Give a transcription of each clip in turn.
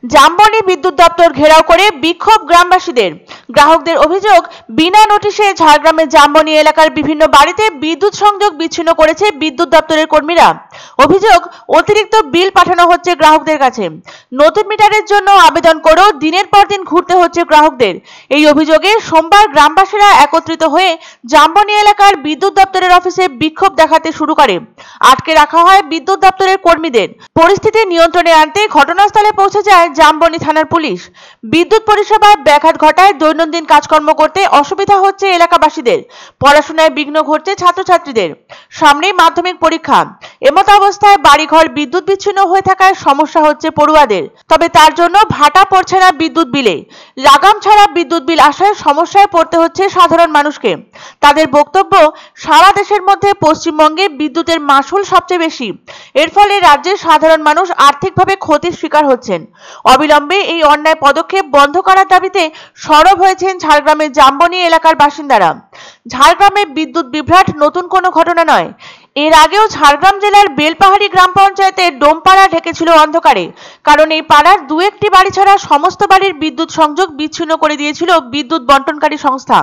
জামবনি বিদ্যুৎ দপ্তর ঘেরাও করে বিক্ষোভ গ্রামবাসীদের। গ্রাহকদের অভিযোগ, বিনা নোটিশে ঝাড়গ্রামের জামবনি এলাকার বিভিন্ন বাড়িতে বিদ্যুৎ সংযোগ বিচ্ছিন্ন করেছে বিদ্যুৎ দপ্তরের কর্মীরা। অভিযোগ, অতিরিক্ত বিল পাঠানো হচ্ছে গ্রাহকদের কাছে। নতুন মিটারের জন্য আবেদন করেও দিনের পর দিন ঘুরতে হচ্ছে গ্রাহকদের। এই অভিযোগে সোমবার গ্রামবাসীরা একত্রিত হয়ে জামবনি এলাকার বিদ্যুৎ দপ্তরের অফিসে বিক্ষোভ দেখাতে শুরু করে। আটকে রাখা হয় বিদ্যুৎ দপ্তরের কর্মীদের। পরিস্থিতি নিয়ন্ত্রণে আনতে ঘটনাস্থলে পৌঁছে যায় জামবনি থানার পুলিশ। বিদ্যুৎ পরিষেবায় ব্যাঘাত ঘটায় দৈনন্দিন কাজকর্ম করতে অসুবিধা হচ্ছে এলাকাবাসীদের। পড়াশোনায় বিঘ্ন ঘটছে ছাত্রছাত্রীদের। সামনেই মাধ্যমিক পরীক্ষা। এমত অবস্থায় বাড়িঘর বিদ্যুৎ বিচ্ছিন্ন হয়ে থাকায় সমস্যা হচ্ছে পড়ুয়াদের। তবে তার জন্য ভাটা পড়ছে না বিদ্যুৎ বিলে। লাগাম ছাড়া বিদ্যুৎ বিল আসায় সমস্যায় পড়তে হচ্ছে সাধারণ মানুষকে। তাদের বক্তব্য, সারা দেশের মধ্যে পশ্চিমবঙ্গে বিদ্যুতের মাশুল সবচেয়ে বেশি। এর ফলে রাজ্যের সাধারণ মানুষ আর্থিকভাবে ক্ষতির শিকার হচ্ছেন। অবিলম্বে এই অন্যায় পদক্ষেপ বন্ধ করার দাবিতে সরব হয়েছেন ঝাড়গ্রামের জামবনি এলাকার বাসিন্দারা। ঝাড়গ্রামে বিদ্যুৎ বিভ্রাট নতুন কোনো ঘটনা নয়। এর আগেও ঝাড়গ্রাম জেলার বেলপাহাড়ি গ্রাম পঞ্চায়েতের ডোমপাড়া ঢেকেছিল অন্ধকারে, কারণ এই পাড়ার দু একটি বাড়ি ছাড়া সমস্ত বাড়ির বিদ্যুৎ সংযোগ বিচ্ছিন্ন করে দিয়েছিল বিদ্যুৎ বন্টনকারী সংস্থা।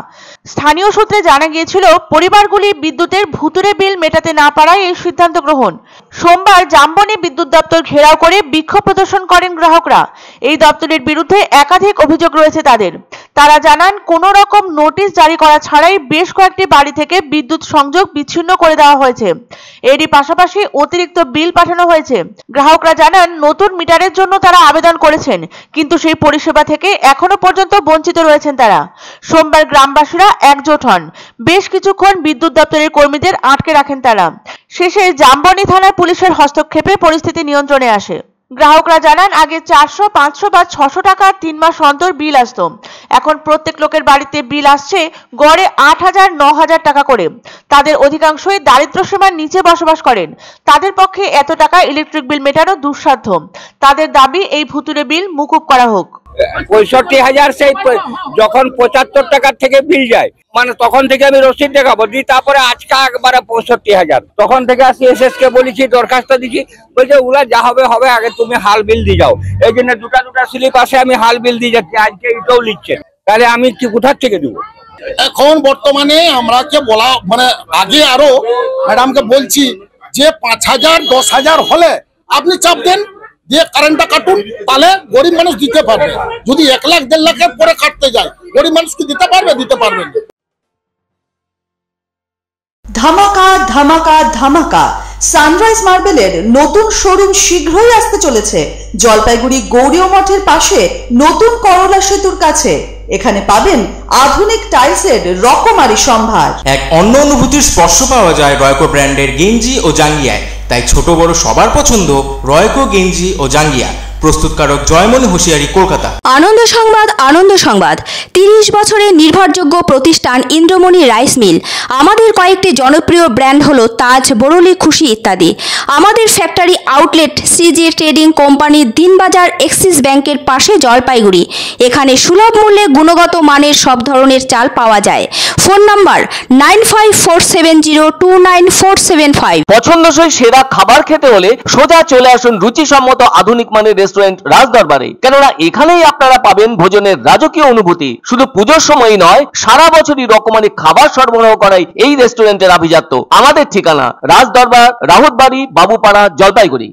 স্থানীয় সূত্রে জানা গিয়েছিল, পরিবারগুলি বিদ্যুতের ভুতুরে বিল মেটাতে না পারায় এই সিদ্ধান্ত গ্রহণ। সোমবার জামবনি বিদ্যুৎ দপ্তর ঘেরাও করে বিক্ষোভ প্রদর্শন করেন গ্রাহকরা। এই দপ্তরের বিরুদ্ধে একাধিক অভিযোগ রয়েছে তাদের। তারা জানান, কোনো রকম নোটিশ জারি করা ছাড়াই বেশ কয়েকটি বাড়ি থেকে বিদ্যুৎ সংযোগ বিচ্ছিন্ন করে দেওয়া হয়েছে। এরই পাশাপাশি অতিরিক্ত বিল পাঠানো হয়েছে। গ্রাহকরা জানান, নতুন মিটারের জন্য তারা আবেদন করেছেন, কিন্তু সেই পরিষেবা থেকে এখনো পর্যন্ত বঞ্চিত রয়েছেন তারা। সোমবার গ্রামবাসীরা একজোট হন। বেশ কিছুক্ষণ বিদ্যুৎ দপ্তরের কর্মীদের আটকে রাখেন তারা। শেষে জামবনি থানার পুলিশের হস্তক্ষেপে পরিস্থিতি নিয়ন্ত্রণে আসে। গ্রাহকরা জানান, আগে 400, 500 বা 600 টাকা 3 মাস অন্তর বিল আসতো। এখন প্রত্যেক লোকের বাড়িতে বিল আসছে গড়ে 8000, 9000 টাকা করে। তাদের অধিকাংশই দারিদ্র্য সীমার নিচে বসবাস করেন। তাদের পক্ষে এত টাকা ইলেকট্রিক বিল মেটানো দুঃসাধ্য। তাদের দাবি, এই ভুতুরে বিল মুকুব করা হোক। 65,000 সেই যখন 75 টাকার থেকে বিল যায়, মানে তখন থেকে আমি রসিদ দেখাবো দিই। তারপরে আজকে একবারে 65,000, তখন থেকে আসি এসএস কে বলেছি, দরখাস্ত দিচ্ছি, বলছে ওগুলা যা হবে হবে, আগে তুমি হাল বিল দিয়ে যাও। এই জন্য দুটা স্লিপ আসে, আমি হাল বিল দিয়ে যাচ্ছি। আজকে এটাও লিখছে, তাহলে আমি কি কোথার থেকে দেবো? এখন বর্তমানে আমরাকে বলা, মানে আগে আরো ম্যাডামকে বলছি যে 5,000, 10,000 হলে আপনি চাপ দেন দিয়ে কারেন্টটা কাটুন, তাহলে গরিব মানুষ দিতে পারবে। যদি 1 লাখ 1.5 লাখের পরে কাটতে যায়, গরিব মানুষ কি দিতে পারবে? দিতে পারবেন। ধামাকা ধামাকা ধামাকা, সানরাইজ মার্বেলের নতুন শোরুম শীঘ্রই আসতে চলেছে জলপাইগুড়ি গৌরীয় মঠের পাশে নতুন করলা সেতুর কাছে। এখানে পাবেন আধুনিক টাইলসের রকমারি সম্ভার। এক অন্য অনুভূতির স্পর্শ পাওয়া যায় রয়কো ব্র্যান্ডের গেঞ্জি ও জাঙ্গিয়ায়। তাই ছোট বড় সবার পছন্দ রয়কো গেঞ্জি ও জাঙ্গিয়া। প্রস্তুতকারক জয়মনি হোশিয়ারি, কলকাতা। আনন্দ সংবাদ, আনন্দ সংবাদ। 30 বছরের নির্ভরযোগ্য প্রতিষ্ঠান ইন্দ্রমণি রাইস মিল। আমাদের কয়েকটি জনপ্রিয় ব্র্যান্ড হলো তাজ, বরলি, খুশি ইত্যাদি। আমাদের factory outlet CG trading company, Dinbazar, axis ব্যাংকের পাশে, জলপাইগুড়ি। এখানে সুলভ মূল্যে গুণগত মানের সব ধরনের চাল পাওয়া যায়। Phone number 9547029475। পছন্দসই সেরা খাবার খেতে হলে সোজা চলে আসুন রুচিসম্মত আধুনিক মানের রেস্টুরেন্ট রাজদরবারে। কেননা এখানেই আপনারা পাবেন ভোজনের রাজকীয় অনুভূতি। শুধু পুজোর সময়ই নয়, সারা বছরই রকমারি খাবার সরবরাহ করাই এই রেস্টুরেন্টের আভিজাত্য। আমাদের ঠিকানা রাজদরবার, রাহুতবাড়ি, বাবুপাড়া, জলপাইগুড়ি।